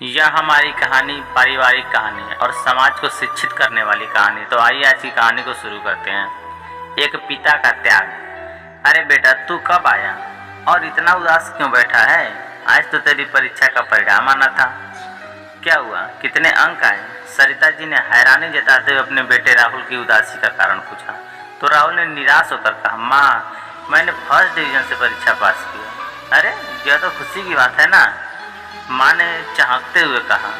यह हमारी कहानी पारिवारिक कहानी है और समाज को शिक्षित करने वाली कहानी। तो आइए आज की कहानी को शुरू करते हैं। एक पिता का त्याग। अरे बेटा, तू कब आया और इतना उदास क्यों बैठा है? आज तो तेरी परीक्षा का परिणाम आना था। क्या हुआ, कितने अंक आए? सरिता जी ने हैरानी जताते हुए अपने बेटे राहुल की उदासी का कारण पूछा। तो राहुल ने निराश होकर कहा, माँ, मैंने फर्स्ट डिवीजन से परीक्षा पास की। अरे, यह तो खुशी की बात है ना, माँ ने चहकते हुए कहा।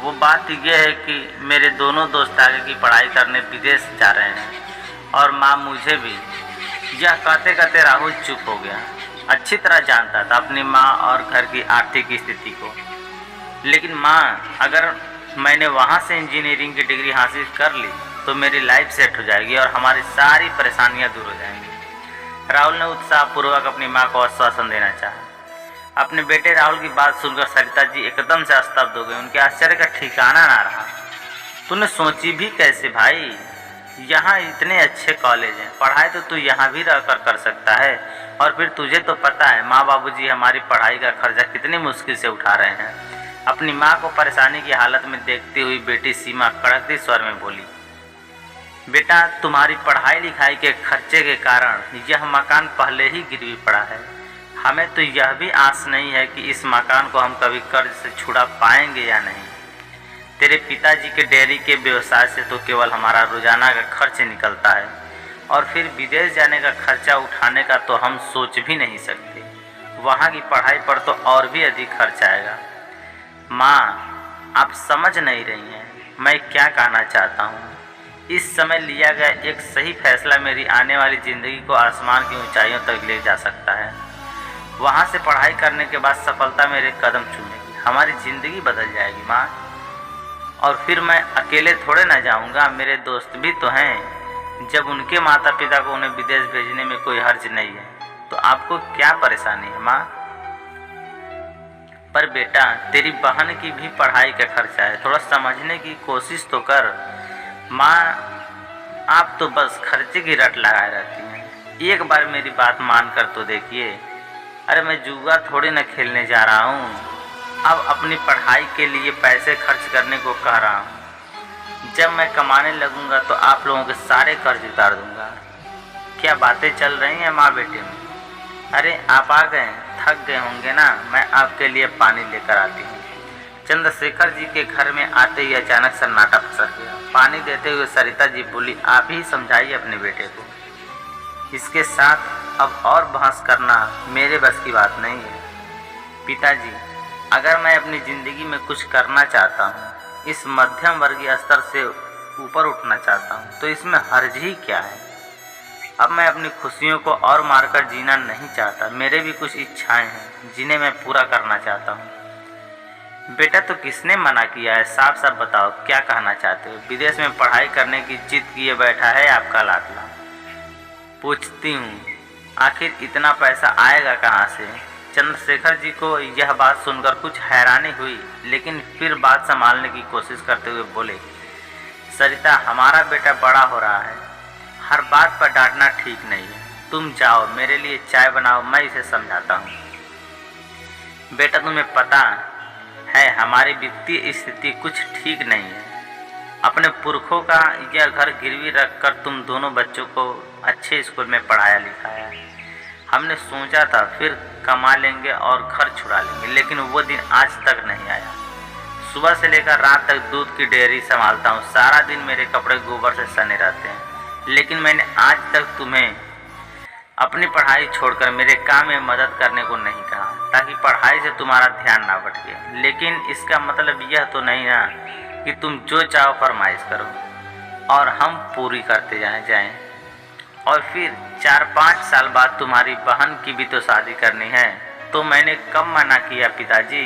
वो बात यह है कि मेरे दोनों दोस्त आगे की पढ़ाई करने विदेश जा रहे हैं और माँ मुझे भी। यह कहते कहते राहुल चुप हो गया। अच्छी तरह जानता था अपनी माँ और घर की आर्थिक स्थिति को। लेकिन माँ, अगर मैंने वहाँ से इंजीनियरिंग की डिग्री हासिल कर ली तो मेरी लाइफ सेट हो जाएगी और हमारी सारी परेशानियाँ दूर हो जाएंगी। राहुल ने उत्साहपूर्वक अपनी माँ को आश्वासन देना चाहा। अपने बेटे राहुल की बात सुनकर सरिता जी एकदम से स्तब्ध हो गई। उनके आश्चर्य का ठिकाना ना रहा। तूने सोची भी कैसे भाई? यहाँ इतने अच्छे कॉलेज हैं, पढ़ाई तो तू यहाँ भी रहकर कर सकता है। और फिर तुझे तो पता है माँ बाबूजी हमारी पढ़ाई का खर्चा कितनी मुश्किल से उठा रहे हैं। अपनी माँ को परेशानी की हालत में देखती हुई बेटी सीमा कड़कती स्वर में बोली, बेटा, तुम्हारी पढ़ाई लिखाई के खर्चे के कारण यह मकान पहले ही गिरवी पड़ा है। हमें तो यह भी आस नहीं है कि इस मकान को हम कभी कर्ज से छुड़ा पाएंगे या नहीं। तेरे पिताजी के डेयरी के व्यवसाय से तो केवल हमारा रोजाना का खर्च निकलता है और फिर विदेश जाने का खर्चा उठाने का तो हम सोच भी नहीं सकते। वहाँ की पढ़ाई पर तो और भी अधिक खर्च आएगा। माँ, आप समझ नहीं रही हैं मैं क्या कहना चाहता हूँ। इस समय लिया गया एक सही फैसला मेरी आने वाली ज़िंदगी को आसमान की ऊंचाइयों तक ले जा सकता है। वहाँ से पढ़ाई करने के बाद सफलता मेरे कदम चूमेगी, हमारी ज़िंदगी बदल जाएगी माँ। और फिर मैं अकेले थोड़े ना जाऊँगा, मेरे दोस्त भी तो हैं। जब उनके माता पिता को उन्हें विदेश भेजने में कोई हर्ज नहीं है तो आपको क्या परेशानी है माँ? पर बेटा, तेरी बहन की भी पढ़ाई का खर्चा है, थोड़ा समझने की कोशिश तो कर। माँ, आप तो बस खर्चे की रट लगाए रहती हैं। एक बार मेरी बात मान कर तो देखिए। अरे, मैं जुआ थोड़ी ना खेलने जा रहा हूँ, अब अपनी पढ़ाई के लिए पैसे खर्च करने को कह रहा हूँ। जब मैं कमाने लगूंगा तो आप लोगों के सारे कर्ज उतार दूंगा। क्या बातें चल रही हैं माँ बेटे में? अरे, आप आ गए, थक गए होंगे ना, मैं आपके लिए पानी लेकर आती हूँ। चंद्रशेखर जी के घर में आते ही अचानक सन्नाटा पसर गया। पानी देते हुए सरिता जी बोली, आप ही समझाइए अपने बेटे को। इसके साथ अब और बहस करना मेरे बस की बात नहीं है। पिताजी, अगर मैं अपनी ज़िंदगी में कुछ करना चाहता हूँ, इस मध्यम वर्गीय स्तर से ऊपर उठना चाहता हूँ, तो इसमें हर्ज ही क्या है? अब मैं अपनी खुशियों को और मारकर जीना नहीं चाहता। मेरे भी कुछ इच्छाएं हैं जिन्हें मैं पूरा करना चाहता हूँ। बेटा, तो किसने मना किया है? साफ साफ बताओ, क्या कहना चाहते हो? विदेश में पढ़ाई करने की जिद किए बैठा है आपका लाडला। पूछती हूँ, आखिर इतना पैसा आएगा कहाँ से? चंद्रशेखर जी को यह बात सुनकर कुछ हैरानी हुई, लेकिन फिर बात संभालने की कोशिश करते हुए बोले, सरिता, हमारा बेटा बड़ा हो रहा है, हर बात पर डांटना ठीक नहीं है। तुम जाओ, मेरे लिए चाय बनाओ, मैं इसे समझाता हूँ। बेटा, तुम्हें पता है हमारी वित्तीय स्थिति कुछ ठीक नहीं है। अपने पुरखों का यह घर गिरवी रखकर तुम दोनों बच्चों को अच्छे स्कूल में पढ़ाया लिखाया है। हमने सोचा था फिर कमा लेंगे और घर छुड़ा लेंगे, लेकिन वो दिन आज तक नहीं आया। सुबह से लेकर रात तक दूध की डेयरी संभालता हूँ, सारा दिन मेरे कपड़े गोबर से सने रहते हैं, लेकिन मैंने आज तक तुम्हें अपनी पढ़ाई छोड़कर मेरे काम में मदद करने को नहीं कहा, ताकि पढ़ाई से तुम्हारा ध्यान ना भटके। लेकिन इसका मतलब यह तो नहीं ना कि तुम जो चाहो फरमाइश करो और हम पूरी करते जाएं। और फिर 4-5 साल बाद तुम्हारी बहन की भी तो शादी करनी है। तो मैंने कब मना किया पिताजी?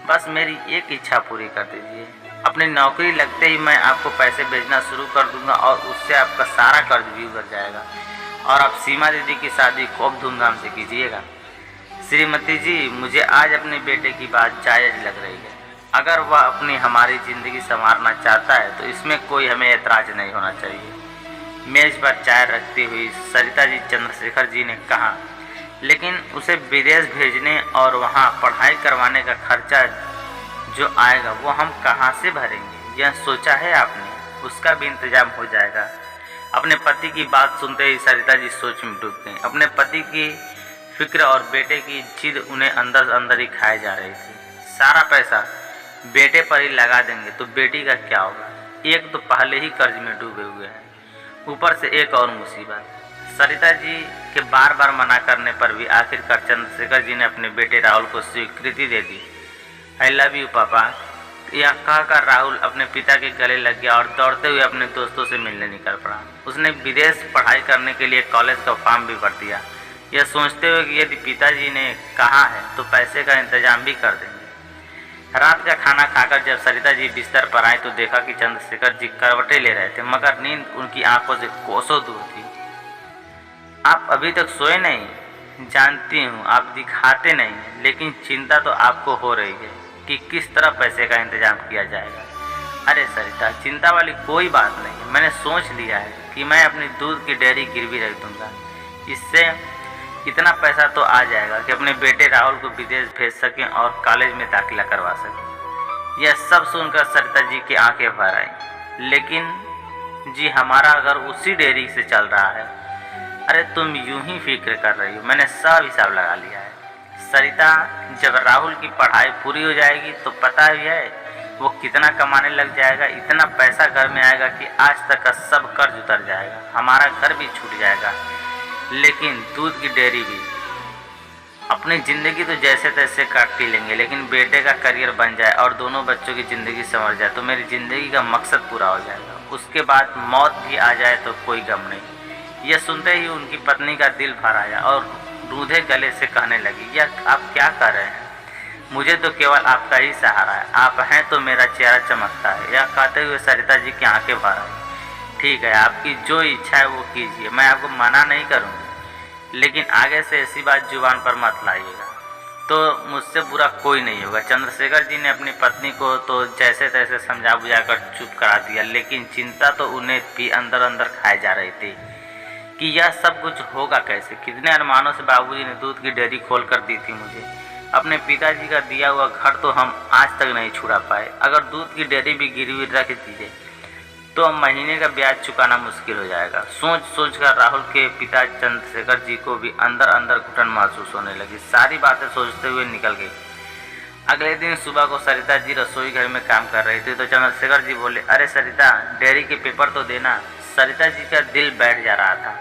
बस मेरी एक इच्छा पूरी कर दीजिए। अपनी नौकरी लगते ही मैं आपको पैसे भेजना शुरू कर दूंगा और उससे आपका सारा कर्ज भी उतर जाएगा और आप सीमा दीदी की शादी खूब धूमधाम से कीजिएगा। श्रीमती जी, मुझे आज अपने बेटे की बात जायज़ लग रही है। अगर वह अपनी हमारी ज़िंदगी संवारना चाहता है तो इसमें कोई हमें ऐतराज़ नहीं होना चाहिए। मेज़ पर चाय रखती हुई सरिता जी चंद्रशेखर जी ने कहा, लेकिन उसे विदेश भेजने और वहाँ पढ़ाई करवाने का खर्चा जो आएगा वो हम कहाँ से भरेंगे, यह सोचा है आपने? उसका भी इंतजाम हो जाएगा। अपने पति की बात सुनते ही सरिता जी सोच में डूब गईं। अपने पति की फिक्र और बेटे की जिद उन्हें अंदर अंदर ही खाए जा रही थी। सारा पैसा बेटे पर ही लगा देंगे तो बेटी का क्या होगा? एक तो पहले ही कर्ज में डूबे हुए हैं, ऊपर से एक और मुसीबत। सरिता जी के बार बार मना करने पर भी आखिरकार चंद्रशेखर जी ने अपने बेटे राहुल को स्वीकृति दे दी। आई लव यू पापा, यह कहकर राहुल अपने पिता के गले लग गया और दौड़ते हुए अपने दोस्तों से मिलने निकल पड़ा। उसने विदेश पढ़ाई करने के लिए कॉलेज का फॉर्म भी भर दिया, यह सोचते हुए कि यदि पिताजी ने कहा है तो पैसे का इंतजाम भी कर देंगे। रात का खाना खाकर जब सरिता जी बिस्तर पर आई तो देखा कि चंद्रशेखर जी करवटें ले रहे थे, मगर नींद उनकी आंखों से कोसों दूर थी। आप अभी तक सोए नहीं? जानती हूँ आप दिखाते नहीं हैं, लेकिन चिंता तो आपको हो रही है कि किस तरह पैसे का इंतजाम किया जाएगा। अरे सरिता, चिंता वाली कोई बात नहीं है। मैंने सोच लिया है कि मैं अपनी दूध की डेयरी गिरवी रख दूंगा। इससे इतना पैसा तो आ जाएगा कि अपने बेटे राहुल को विदेश भेज सकें और कॉलेज में दाखिला करवा सकें। यह सब सुनकर सरिता जी की आंखें भर आई। लेकिन जी, हमारा घर उसी डेयरी से चल रहा है। अरे तुम यूं ही फिक्र कर रही हो, मैंने सब हिसाब लगा लिया है। सरिता, जब राहुल की पढ़ाई पूरी हो जाएगी तो पता ही है वो कितना कमाने लग जाएगा। इतना पैसा घर में आएगा कि आज तक का सब कर्ज उतर जाएगा, हमारा घर भी छूट जाएगा, लेकिन दूध की डेयरी भी। अपनी ज़िंदगी तो जैसे तैसे काट ही लेंगे, लेकिन बेटे का करियर बन जाए और दोनों बच्चों की ज़िंदगी संवर जाए तो मेरी ज़िंदगी का मकसद पूरा हो जाएगा। उसके बाद मौत भी आ जाए तो कोई गम नहीं। यह सुनते ही उनकी पत्नी का दिल भर आया और रूधे गले से कहने लगी, यह आप क्या कर रहे हैं? मुझे तो केवल आपका ही सहारा है, आप हैं तो मेरा चेहरा चमकता है। यह कहते हुए सरिता जी की आंखें भर आई। ठीक है, आपकी जो इच्छा है वो कीजिए, मैं आपको मना नहीं करूँगी, लेकिन आगे से ऐसी बात जुबान पर मत लाइएगा तो मुझसे बुरा कोई नहीं होगा। चंद्रशेखर जी ने अपनी पत्नी को तो जैसे तैसे समझा बुझाकर चुप करा दिया, लेकिन चिंता तो उन्हें भी अंदर अंदर खाए जा रही थी कि यह सब कुछ होगा कैसे। कितने अरमानों से बाबूजी ने दूध की डेयरी खोल कर दी थी मुझे। अपने पिताजी का दिया हुआ घर तो हम आज तक नहीं छुड़ा पाए। अगर दूध की डेयरी भी गिरवी रख दीजिए तो महीने का ब्याज चुकाना मुश्किल हो जाएगा। सोच सोच कर राहुल के पिता चंद्रशेखर जी को भी अंदर अंदर घुटन महसूस होने लगी। सारी बातें सोचते हुए निकल गई। अगले दिन सुबह को सरिता जी रसोई घर में काम कर रही थी तो चंद्रशेखर जी बोले, अरे सरिता, डेयरी के पेपर तो देना। सरिता जी का दिल बैठ जा रहा था,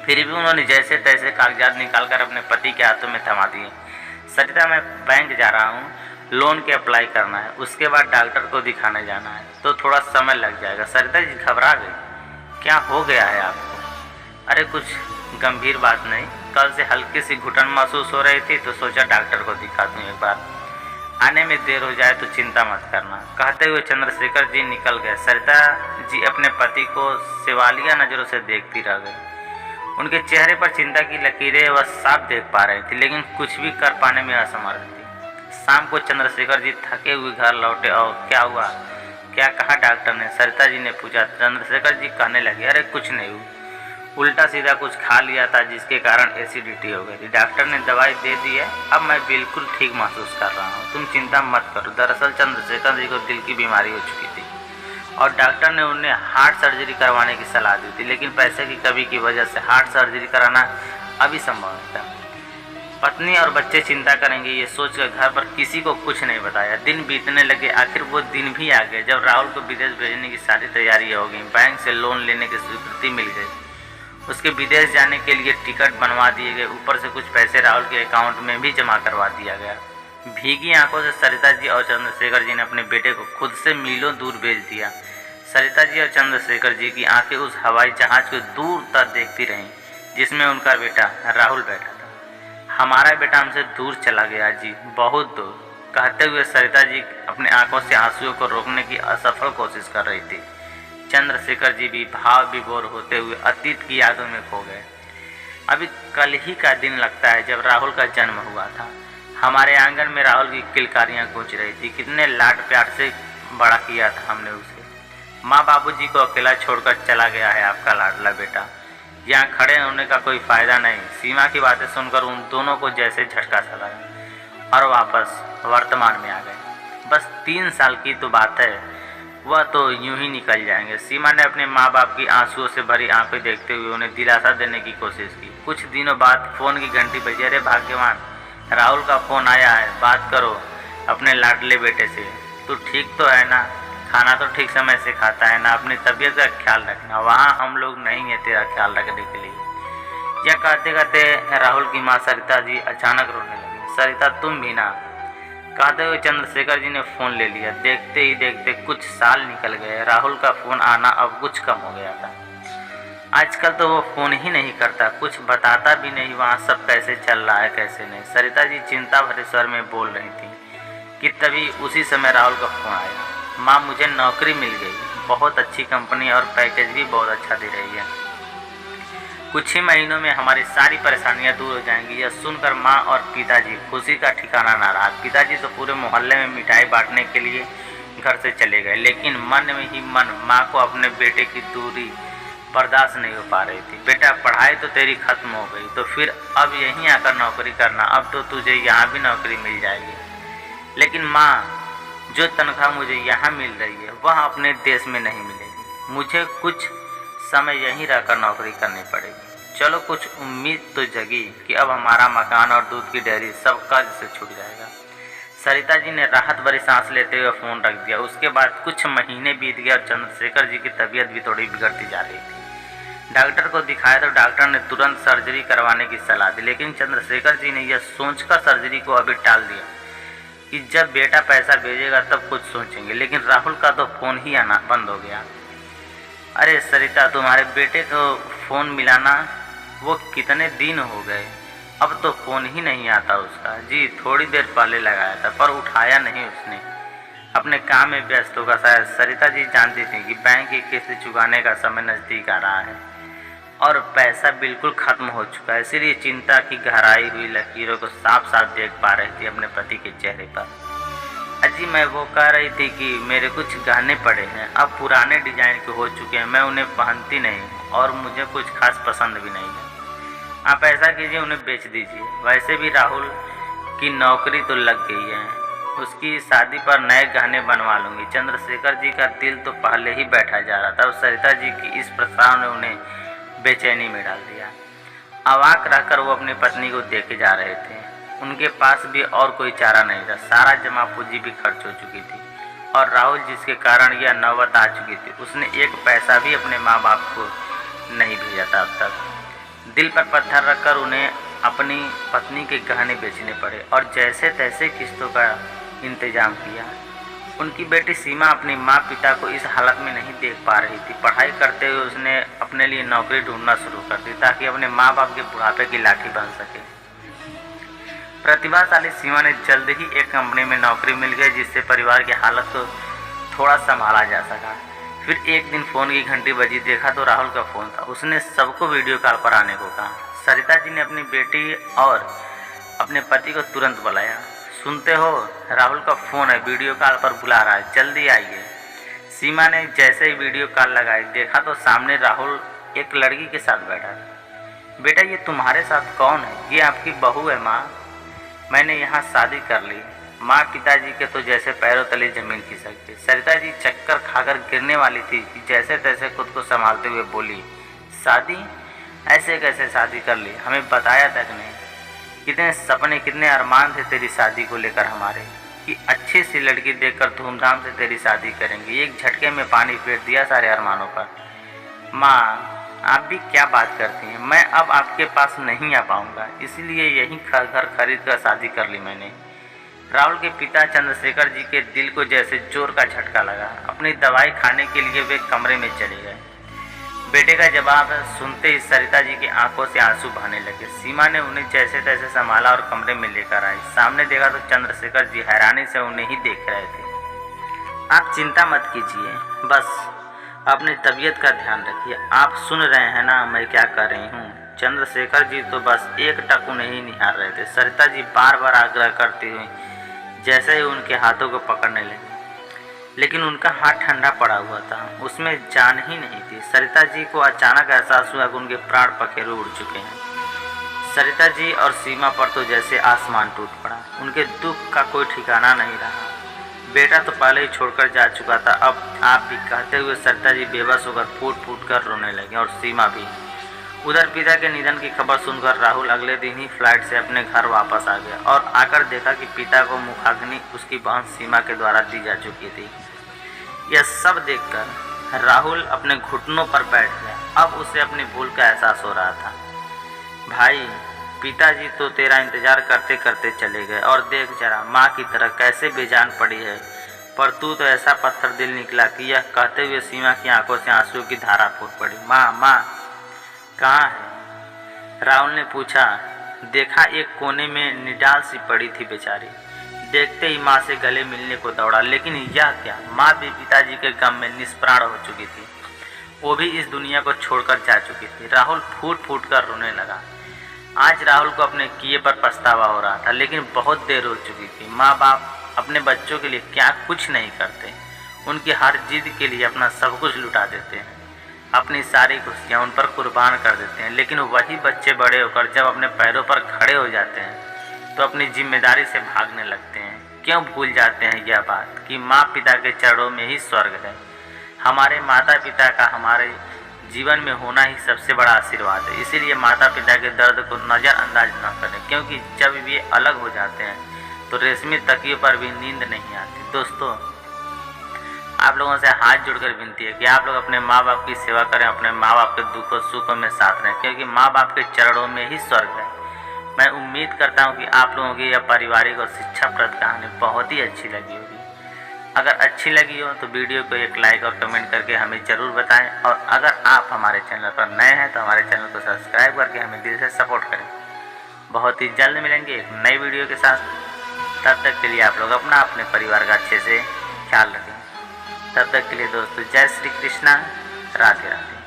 फिर भी उन्होंने जैसे तैसे कागजात निकालकर अपने पति के हाथों में थमा दिए। सरिता, मैं बैंक जा रहा हूँ, लोन के अप्लाई करना है, उसके बाद डॉक्टर को दिखाने जाना है, तो थोड़ा समय लग जाएगा। सरिता जी घबरा गई। क्या हो गया है आपको? अरे कुछ गंभीर बात नहीं, कल से हल्की सी घुटन महसूस हो रही थी तो सोचा डॉक्टर को दिखा दूँ एक बार, आने में देर हो जाए तो चिंता मत करना। कहते हुए चंद्रशेखर जी निकल गए। सरिता जी अपने पति को सवालिया नज़रों से देखती रह गई। उनके चेहरे पर चिंता की लकीरें वह साफ देख पा रही थी, लेकिन कुछ भी कर पाने में असमर्थ थी। शाम को चंद्रशेखर जी थके हुए घर लौटे और क्या हुआ, क्या कहा डॉक्टर ने? सरिता जी ने पूछा। चंद्रशेखर जी कहने लगे, अरे कुछ नहीं हुआ, उल्टा सीधा कुछ खा लिया था जिसके कारण एसिडिटी हो गई थी। डॉक्टर ने दवाई दे दी है, अब मैं बिल्कुल ठीक महसूस कर रहा हूँ, तुम चिंता मत करो। दरअसल चंद्रशेखर जी को दिल की बीमारी हो चुकी थी और डॉक्टर ने उन्हें हार्ट सर्जरी करवाने की सलाह दी थी, लेकिन पैसे की कमी की वजह से हार्ट सर्जरी कराना अभी संभव नहीं था। पत्नी और बच्चे चिंता करेंगे ये सोचकर घर पर किसी को कुछ नहीं बताया। दिन बीतने लगे, आखिर वो दिन भी आ गए जब राहुल को विदेश भेजने की सारी तैयारियां हो गई। बैंक से लोन लेने की स्वीकृति मिल गई, उसके विदेश जाने के लिए टिकट बनवा दिए गए, ऊपर से कुछ पैसे राहुल के अकाउंट में भी जमा करवा दिया गया। भीगी आंखों से सरिता जी और चंद्रशेखर जी ने अपने बेटे को खुद से मीलों दूर भेज दिया। सरिता जी और चंद्रशेखर जी की आंखें उस हवाई जहाज को दूर तक देखती रहीं जिसमें उनका बेटा राहुल बैठा था। हमारा बेटा हमसे दूर चला गया जी, बहुत दूर, कहते हुए सरिता जी अपने आंखों से आंसुओं को रोकने की असफल कोशिश कर रही थी। चंद्रशेखर जी भी भाव विभोर होते हुए अतीत की यादों में खो गए। अभी कल ही का दिन लगता है जब राहुल का जन्म हुआ था। हमारे आंगन में राहुल की किलकारियां गूंज रही थी। कितने लाड प्यार से बड़ा किया था हमने उसे। माँ बाबूजी को अकेला छोड़कर चला गया है आपका लाडला बेटा। यहाँ खड़े होने का कोई फायदा नहीं। सीमा की बातें सुनकर उन दोनों को जैसे झटका सा लगा और वापस वर्तमान में आ गए। बस 3 साल की तो बात है, वह तो यूं ही निकल जाएंगे। सीमा ने अपने माँ बाप की आंसुओं से भरी आंखें देखते हुए उन्हें दिलासा देने की कोशिश की। कुछ दिनों बाद फ़ोन की घंटी बजी। अरे भाग्यवान, राहुल का फ़ोन आया है, बात करो अपने लाडले बेटे से। तू ठीक तो है ना? खाना तो ठीक समय से खाता है ना? अपनी तबीयत का ख्याल रखना, वहाँ हम लोग नहीं हैं तेरा ख्याल रखने के लिए। यह कहते कहते राहुल की माँ सरिता जी अचानक रोने लगी। सरिता तुम भी ना, कहते हुए चंद्रशेखर जी ने फ़ोन ले लिया। देखते ही देखते कुछ साल निकल गए। राहुल का फ़ोन आना अब कुछ कम हो गया था। आजकल तो वो फ़ोन ही नहीं करता, कुछ बताता भी नहीं वहाँ सब कैसे चल रहा है कैसे नहीं। सरिता जी चिंता भरे स्वर में बोल रही थी कि तभी उसी समय राहुल का फ़ोन आया। माँ मुझे नौकरी मिल गई, बहुत अच्छी कंपनी और पैकेज भी बहुत अच्छा दे रही है। कुछ ही महीनों में हमारी सारी परेशानियां दूर हो जाएंगी। यह सुनकर माँ और पिताजी खुशी का ठिकाना ना रहा। पिताजी तो पूरे मोहल्ले में मिठाई बांटने के लिए घर से चले गए, लेकिन मन में ही मन माँ को अपने बेटे की दूरी बर्दाश्त नहीं हो पा रही थी। बेटा पढ़ाई तो तेरी खत्म हो गई, तो फिर अब यहीं आकर नौकरी करना, अब तो तुझे यहाँ भी नौकरी मिल जाएगी। लेकिन माँ, जो तनख्वाह मुझे यहाँ मिल रही है वह अपने देश में नहीं मिलेगी। मुझे कुछ समय यहीं रहकर नौकरी करनी पड़ेगी। चलो कुछ उम्मीद तो जगी कि अब हमारा मकान और दूध की डेयरी सब कर्ज से छूट जाएगा। सरिता जी ने राहत भरी सांस लेते हुए फ़ोन रख दिया। उसके बाद कुछ महीने बीत गए और चंद्रशेखर जी की तबीयत भी थोड़ी बिगड़ती जा रही थी। डॉक्टर को दिखाया तो डॉक्टर ने तुरंत सर्जरी करवाने की सलाह दी, लेकिन चंद्रशेखर जी ने यह सोचकर सर्जरी को अभी टाल दिया कि जब बेटा पैसा भेजेगा तब कुछ सोचेंगे। लेकिन राहुल का तो फ़ोन ही आना बंद हो गया। अरे सरिता, तुम्हारे बेटे को फ़ोन मिलाना वो कितने दिन हो गए, अब तो फ़ोन ही नहीं आता उसका। जी थोड़ी देर पहले लगाया था पर उठाया नहीं उसने, अपने काम में व्यस्त होगा शायद। सरिता जी जानती थी कि बैंक की किस्त चुकाने का समय नज़दीक आ रहा है और पैसा बिल्कुल ख़त्म हो चुका है, इसीलिए चिंता की गहराई हुई लकीरों को साफ साफ देख पा रही थी अपने पति के चेहरे पर। अजी मैं वो कह रही थी कि मेरे कुछ गहने पड़े हैं, अब पुराने डिजाइन के हो चुके हैं, मैं उन्हें पहनती नहीं और मुझे कुछ खास पसंद भी नहीं है। आप ऐसा कीजिए उन्हें बेच दीजिए। वैसे भी राहुल की नौकरी तो लग गई है, उसकी शादी पर नए गहने बनवा लूँगी। चंद्रशेखर जी का दिल तो पहले ही बैठा जा रहा था और सरिता जी की इस प्रस्ताव ने उन्हें बेचैनी में डाल दिया। अवाक रहकर वो अपनी पत्नी को देखे जा रहे थे। उनके पास भी और कोई चारा नहीं था, सारा जमा पूंजी भी खर्च हो चुकी थी और राहुल जिसके कारण यह नौबत आ चुकी थी, उसने एक पैसा भी अपने माँ बाप को नहीं भेजा था अब तक। दिल पर पत्थर रखकर उन्हें अपनी पत्नी के गहने बेचने पड़े और जैसे तैसे किस्तों का इंतजाम किया। उनकी बेटी सीमा अपनी माँ पिता को इस हालत में नहीं देख पा रही थी। पढ़ाई करते हुए उसने अपने लिए नौकरी ढूंढना शुरू कर दी ताकि अपने माँ बाप के बुढ़ापे की लाठी बन सके। प्रतिभाशाली सीमा ने जल्द ही एक कंपनी में नौकरी मिल गई, जिससे परिवार की हालत को थोड़ा संभाला जा सका। फिर एक दिन फ़ोन की घंटी बजी, देखा तो राहुल का फ़ोन था। उसने सबको वीडियो कॉल पर आने को कहा। सरिता जी ने अपनी बेटी और अपने पति को तुरंत बुलाया। सुनते हो, राहुल का फ़ोन है, वीडियो कॉल पर बुला रहा है, जल्दी आइए। सीमा ने जैसे ही वीडियो कॉल लगाई, देखा तो सामने राहुल एक लड़की के साथ बैठा था। बेटा ये तुम्हारे साथ कौन है? ये आपकी बहू है माँ, मैंने यहाँ शादी कर ली। माँ पिताजी के तो जैसे पैरों तले जमीन खिसक गई। सरिता जी चक्कर खाकर गिरने वाली थी कि जैसे तैसे खुद को संभालते हुए बोली, शादी? ऐसे कैसे शादी कर ली, हमें बताया तक नहीं। कितने सपने कितने अरमान थे तेरी शादी को लेकर हमारे, कि अच्छी सी लड़की देखकर धूमधाम से तेरी शादी करेंगे। एक झटके में पानी फेर दिया सारे अरमानों पर। माँ आप भी क्या बात करती हैं, मैं अब आपके पास नहीं आ पाऊँगा, इसलिए यहीं घर खरीद कर शादी कर ली मैंने। राहुल के पिता चंद्रशेखर जी के दिल को जैसे जोर का झटका लगा। अपनी दवाई खाने के लिए वे कमरे में चले गए। बेटे का जवाब सुनते ही सरिता जी की आंखों से आंसू बहने लगे। सीमा ने उन्हें जैसे तैसे संभाला और कमरे में लेकर आई। सामने देखा तो चंद्रशेखर जी हैरानी से उन्हें ही देख रहे थे। आप चिंता मत कीजिए, बस अपनी तबीयत का ध्यान रखिए। आप सुन रहे हैं ना मैं क्या कर रही हूँ? चंद्रशेखर जी तो बस एक टक उन्हें ही निहार रहे थे। सरिता जी बार बार आग्रह करती हुई जैसे ही उनके हाथों को पकड़ने लगी, लेकिन उनका हाथ ठंडा पड़ा हुआ था, उसमें जान ही नहीं थी। सरिता जी को अचानक एहसास हुआ कि उनके प्राण पखेरु उड़ चुके हैं। सरिता जी और सीमा पर तो जैसे आसमान टूट पड़ा। उनके दुख का कोई ठिकाना नहीं रहा। बेटा तो पहले ही छोड़कर जा चुका था, अब आप भी, कहते हुए सरिता जी बेबस होकर फूट फूट कर रोने लगे और सीमा भी। उधर पिता के निधन की खबर सुनकर राहुल अगले दिन ही फ्लाइट से अपने घर वापस आ गया और आकर देखा कि पिता को मुखाग्नि उसकी बहन सीमा के द्वारा दी जा चुकी थी। यह सब देखकर राहुल अपने घुटनों पर बैठ गया। अब उसे अपनी भूल का एहसास हो रहा था। भाई, पिताजी तो तेरा इंतजार करते करते चले गए और देख जरा माँ की तरह कैसे बेजान पड़ी है, पर तू तो ऐसा पत्थर दिल निकला कि यह कहते हुए सीमा की आंखों से आंसू की धारा फूट पड़ी। माँ, माँ कहाँ है? राहुल ने पूछा। देखा एक कोने में निडाल सी पड़ी थी बेचारी। देखते ही माँ से गले मिलने को दौड़ा, लेकिन यह क्या, माँ भी पिताजी के गम में निष्प्राण हो चुकी थी। वो भी इस दुनिया को छोड़कर जा चुकी थी। राहुल फूट फूट कर रोने लगा। आज राहुल को अपने किए पर पछतावा हो रहा था, लेकिन बहुत देर हो चुकी थी। माँ बाप अपने बच्चों के लिए क्या कुछ नहीं करते, उनकी हर जिद के लिए अपना सब कुछ लुटा देते हैं, अपनी सारी खुशियाँ उन पर कुर्बान कर देते हैं। लेकिन वही बच्चे बड़े होकर जब अपने पैरों पर खड़े हो जाते हैं तो अपनी जिम्मेदारी से भागने लगते हैं। क्यों भूल जाते हैं यह बात कि माँ पिता के चरणों में ही स्वर्ग है। हमारे माता पिता का हमारे जीवन में होना ही सबसे बड़ा आशीर्वाद है। इसीलिए माता पिता के दर्द को नज़रअंदाज न करें, क्योंकि जब वे अलग हो जाते हैं तो रेशमी तकियों पर भी नींद नहीं आती। दोस्तों, आप लोगों से हाथ जोड़कर विनती है कि आप लोग अपने माँ बाप की सेवा करें, अपने माँ बाप के दुखों सुखों में साथ रहें, क्योंकि माँ बाप के चरणों में ही स्वर्ग है। मैं उम्मीद करता हूँ कि आप लोगों की यह पारिवारिक और शिक्षाप्रद कहानी बहुत ही अच्छी लगी होगी। अगर अच्छी लगी हो तो वीडियो को एक लाइक और कमेंट करके हमें ज़रूर बताएं, और अगर आप हमारे चैनल पर नए हैं तो हमारे चैनल को सब्सक्राइब करके हमें दिल से सपोर्ट करें। बहुत ही जल्द मिलेंगे एक नई वीडियो के साथ। तब तक के लिए आप लोग अपने परिवार का अच्छे से ख्याल रखें। तब तक के लिए दोस्तों, जय श्री कृष्णा, राधे राधे।